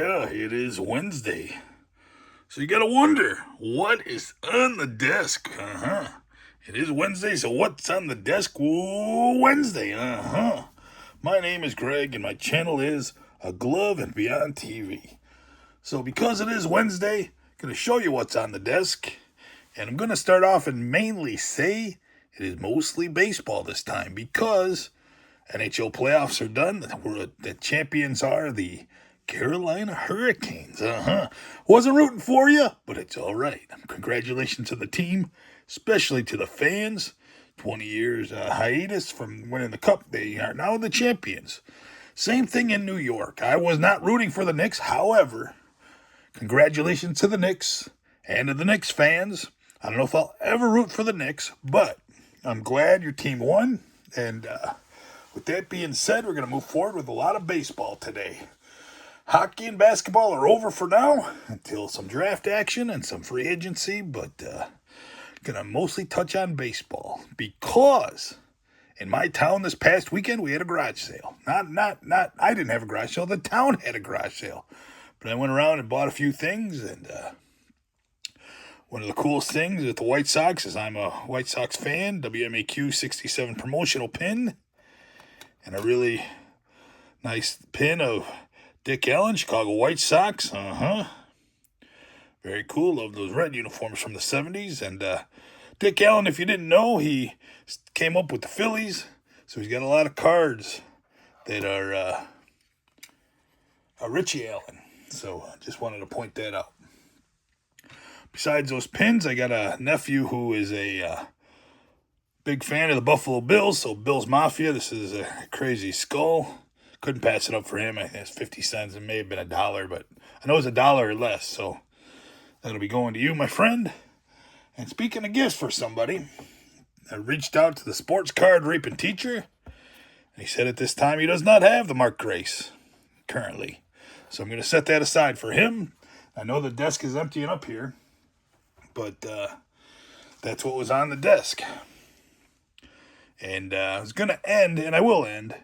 Yeah, it is Wednesday. So you gotta wonder, what is on the desk? It is Wednesday, so what's on the desk? Wednesday, My name is Greg, and my channel is A Glove and Beyond TV. So because it is Wednesday, I'm gonna show you what's on the desk. And I'm gonna start off and mainly say it is mostly baseball this time because NHL playoffs are done. The champions are the Carolina Hurricanes. Wasn't rooting for you, but it's all right. Congratulations to the team, especially to the fans. 20 years hiatus from winning the cup. They are now the champions. Same thing in New York. I was not rooting for the Knicks. However, congratulations to the Knicks and to the Knicks fans. I don't know if I'll ever root for the Knicks, but I'm glad your team won. And with that being said, we're going to move forward with a lot of baseball today. Hockey and basketball are over for now until some draft action and some free agency, but going to mostly touch on baseball because in my town this past weekend we had a garage sale. Not I didn't have a garage sale, the town had a garage sale. But I went around and bought a few things, and one of the coolest things with the White Sox is I'm a White Sox fan, WMAQ 67 promotional pin, and a really nice pin of Dick Allen, Chicago White Sox. Very cool. Love those red uniforms from the 70s. And Dick Allen, if you didn't know, he came up with the Phillies. So he's got a lot of cards that are Richie Allen. So I just wanted to point that out. Besides those pins, I got a nephew who is a big fan of the Buffalo Bills. So Bills Mafia, this is a crazy skull. Couldn't pass it up for him. I think it's 50 cents. It may have been $1, but I know it's $1 or less. So that'll be going to you, my friend. And speaking of gifts for somebody, I reached out to the sports card reaping teacher. And he said at this time he does not have the Mark Grace currently. So I'm going to set that aside for him. I know the desk is emptying up here, but that's what was on the desk. And I was going to end, and I will end,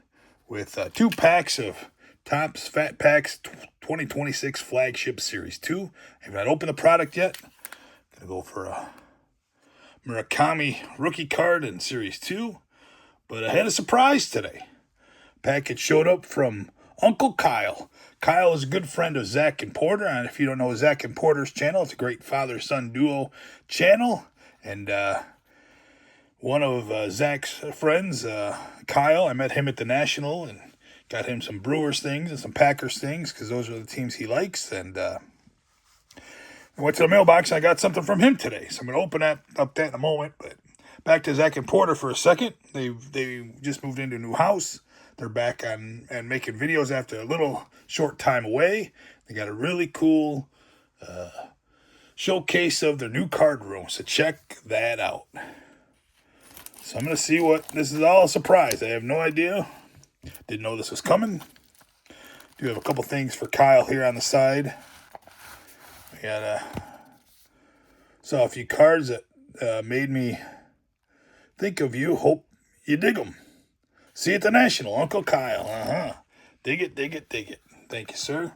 with 2 packs of Topps Fat Packs 2026 Flagship Series 2. I have not opened the product yet. Going to go for a Murakami rookie card in Series 2. But I had a surprise today. Package showed up from Uncle Kyle. Kyle is a good friend of Zach and Porter. And if you don't know Zach and Porter's channel, it's a great father-son duo channel. And one of Zach's friends, Kyle, I met him at the National and got him some Brewers things and some Packers things because those are the teams he likes. And I went to the mailbox and I got something from him today. So I'm going to open up that in a moment. But back to Zach and Porter for a second. They just moved into a new house. They're back on and making videos after a little short time away. They got a really cool showcase of their new card room. So check that out. So I'm going to see what, this is all a surprise. I have no idea. Didn't know this was coming. Do have a couple things for Kyle here on the side. I got saw a few cards that made me think of you. Hope you dig them. See you at the National, Uncle Kyle. Dig it, dig it, dig it. Thank you, sir.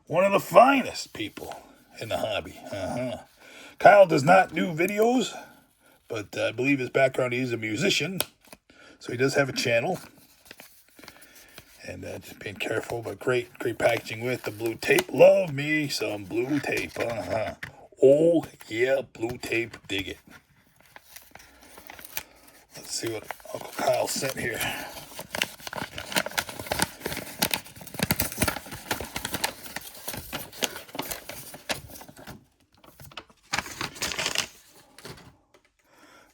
One of the finest people in the hobby. Kyle does not do videos, but I believe his background, he's a musician. So he does have a channel. And just being careful, but great packaging with the blue tape. Love me some blue tape. Oh, yeah, blue tape. Dig it. Let's see what Uncle Kyle sent here.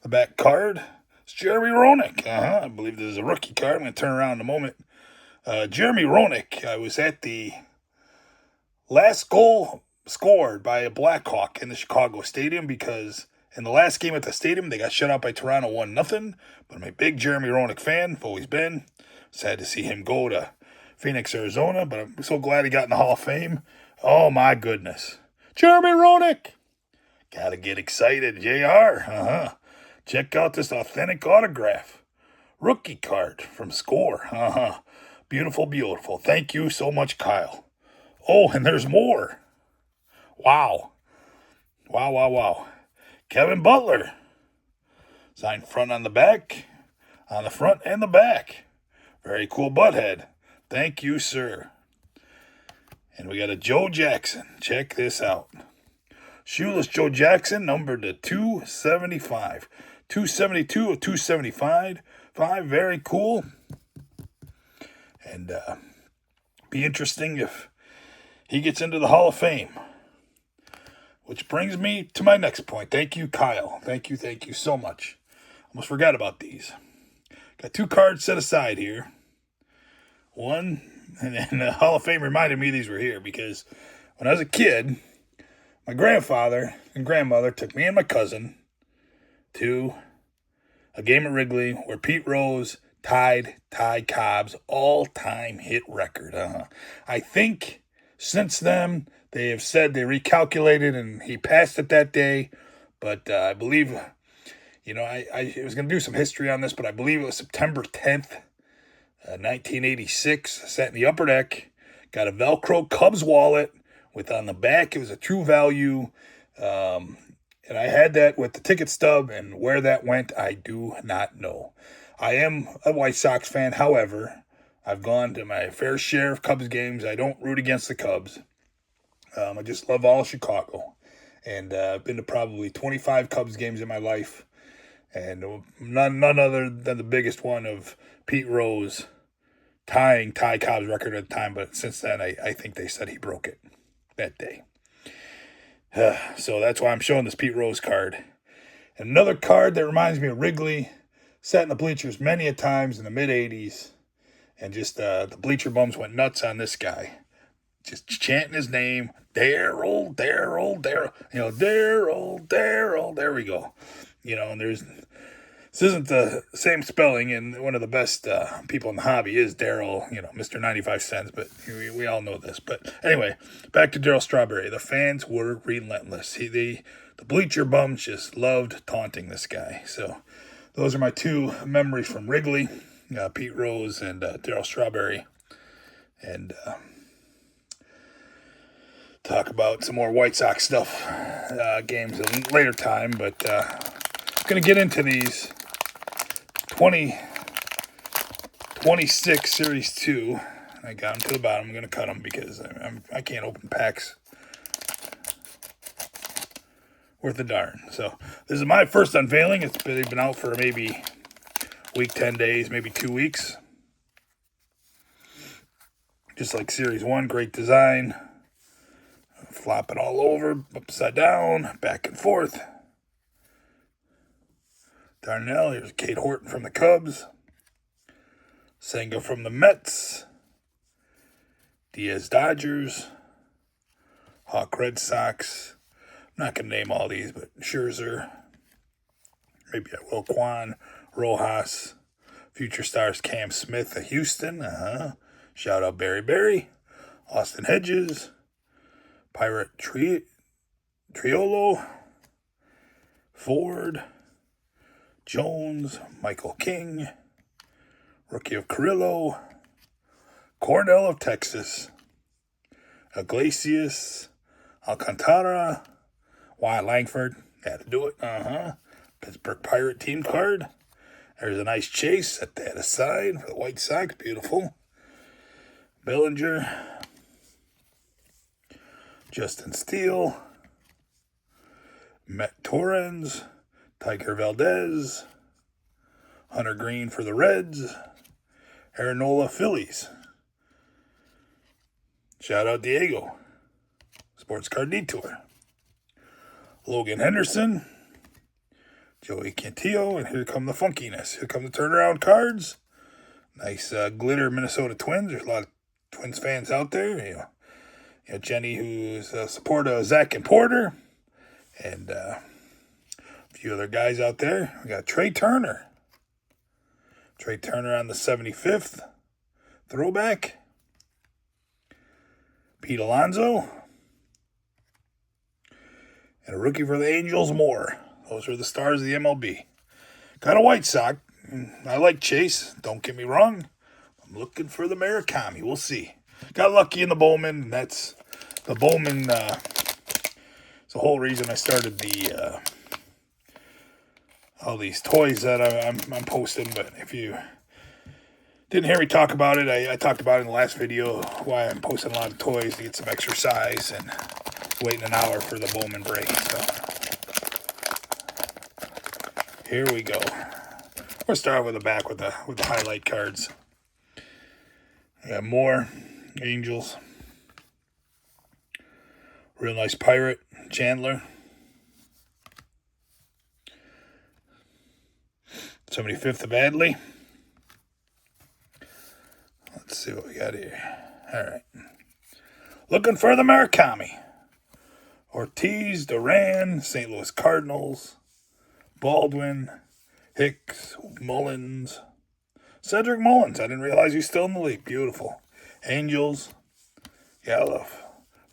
The back card. It's Jeremy Roenick. I believe this is a rookie card. I'm going to turn around in a moment. Jeremy Roenick. I was at the last goal scored by a Blackhawk in the Chicago Stadium because in the last game at the stadium, they got shut out by Toronto 1-0. But I'm a big Jeremy Roenick fan. I've always been. Sad to see him go to Phoenix, Arizona. But I'm so glad he got in the Hall of Fame. Oh, my goodness. Jeremy Roenick. Got to get excited. JR. Check out this authentic autograph. Rookie card from Score. Beautiful, beautiful. Thank you so much, Kyle. Oh, and there's more. Wow. Wow, wow, wow. Kevin Butler. Signed front on the back, on the front and the back. Very cool butthead. Thank you, sir. And we got a Joe Jackson. Check this out. Shoeless Joe Jackson, numbered to 275. 272 of 275. Very cool. And be interesting if he gets into the Hall of Fame. Which brings me to my next point. Thank you, Kyle. Thank you so much. Almost forgot about these. Got 2 cards set aside here. One, and the Hall of Fame reminded me these were here because when I was a kid, my grandfather and grandmother took me and my cousin to a game at Wrigley where Pete Rose tied Ty Cobb's all-time hit record. I think since then they have said they recalculated and he passed it that day, but I believe, I was going to do some history on this, but I believe it was September 10th, 1986. I sat in the upper deck, got a Velcro Cubs wallet with on the back, it was a True Value, and I had that with the ticket stub, and where that went, I do not know. I am a White Sox fan, however, I've gone to my fair share of Cubs games. I don't root against the Cubs. I just love all of Chicago, and I've been to probably 25 Cubs games in my life, and none other than the biggest one of Pete Rose tying Ty Cobb's record at the time, but since then, I think they said he broke it that day. So that's why I'm showing this Pete Rose card. And another card that reminds me of Wrigley, sat in the bleachers many a times in the mid-'80s, and just the bleacher bums went nuts on this guy. Just chanting his name, Darryl, Darryl, Darryl, Darryl, there we go. And this isn't the same spelling, and one of the best people in the hobby is Darryl, Mr. 95 cents, but we all know this. But anyway, back to Darryl Strawberry. The fans were relentless. The bleacher bums just loved taunting this guy. So those are my 2 memories from Wrigley, Pete Rose and Darryl Strawberry. And talk about some more White Sox stuff, games at a later time, but going to get into these 26 Series 2. I got them to the bottom. I'm going to cut them because I can't open packs worth a darn. So this is my first unveiling. They've been out for maybe a week, 10 days, maybe 2 weeks. Just like Series 1, great design. Flop it all over, upside down, back and forth. Darnell, here's Kate Horton from the Cubs. Senga from the Mets. Diaz Dodgers. Hawk Red Sox. I'm not going to name all these, but Scherzer. Maybe I will. Quan, Rojas. Future Stars Cam Smith of Houston. Shout out Barry. Austin Hedges. Pirate Triolo. Ford. Jones. Michael King. Rookie of Carrillo. Cornell of Texas. Iglesias. Alcantara. Wyatt Langford. Had to do it. Pittsburgh Pirate team card. There's a nice chase set that aside for the White Sox. Beautiful. Bellinger. Justin Steele. Matt Torrens. Tiger Valdez. Hunter Green for the Reds. Aaron Nola Phillies. Shout out Diego. Sports Card Detour. Logan Henderson. Joey Cantillo. And here come the funkiness. Here come the turnaround cards. Nice glitter Minnesota Twins. There's a lot of Twins fans out there. You know Jenny, who's a supporter of Zach and Porter. And a few other guys out there. We got Trey Turner. Trey Turner on the 75th. Throwback. Pete Alonso. And a rookie for the Angels, Moore. Those are the stars of the MLB. Got a White Sox. I like Chase. Don't get me wrong. I'm looking for the Murakami. We'll see. Got lucky in the Bowman. And that's The Bowman, it's the whole reason I started the, all these toys that I'm posting. But if you didn't hear me talk about it, I talked about it in the last video, why I'm posting a lot of toys to get some exercise and waiting an hour for the Bowman break. So here we go. We'll start with the back with the highlight cards. I got more Angels. Real nice Pirate, Chandler. 75th of Adley. Let's see what we got here. All right. Looking for the Murakami. Ortiz, Duran, St. Louis Cardinals, Baldwin, Hicks, Mullins. Cedric Mullins. I didn't realize he's still in the league. Beautiful. Angels, Yalof,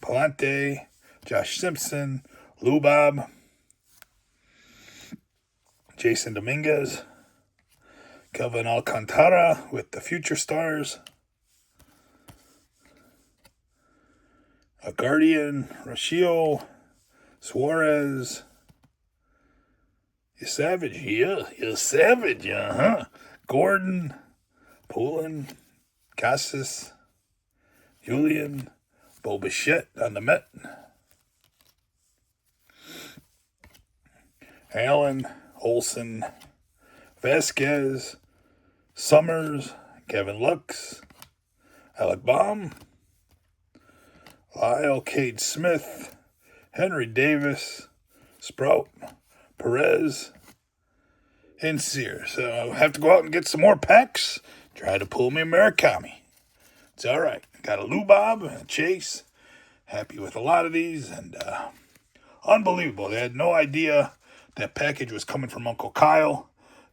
Palante, Josh Simpson, Lubob, Jason Dominguez, Kelvin Alcantara with the Future Stars, a Guardian, Rachio, Suarez. You're savage, yeah. You're savage, Gordon, Poulin, Cassis, Julian, Bo Bichette on the Met. Allen, Olson, Vasquez, Summers, Kevin Lux, Alec Baum, Lyle Cade Smith, Henry Davis, Sprout, Perez, and Sears. So I'll have to go out and get some more packs. Try to pull me a Murakami. It's all right. Got a Lubob and a Chase. Happy with a lot of these. And unbelievable. They had no idea that package was coming from Uncle Kyle.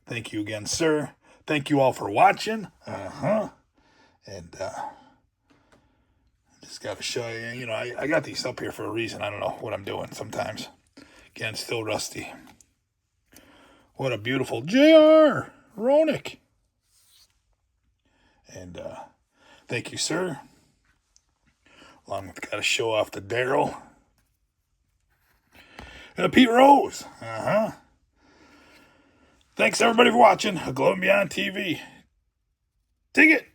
Thank you again, sir. Thank you all for watching. And just got to show you, I got these up here for a reason. I don't know what I'm doing sometimes. Again, still rusty. What a beautiful J.R. Ronick. And thank you, sir. Along with, got to show off the Daryl. And Pete Rose. Thanks, everybody, for watching. Glow and Beyond TV. Dig it.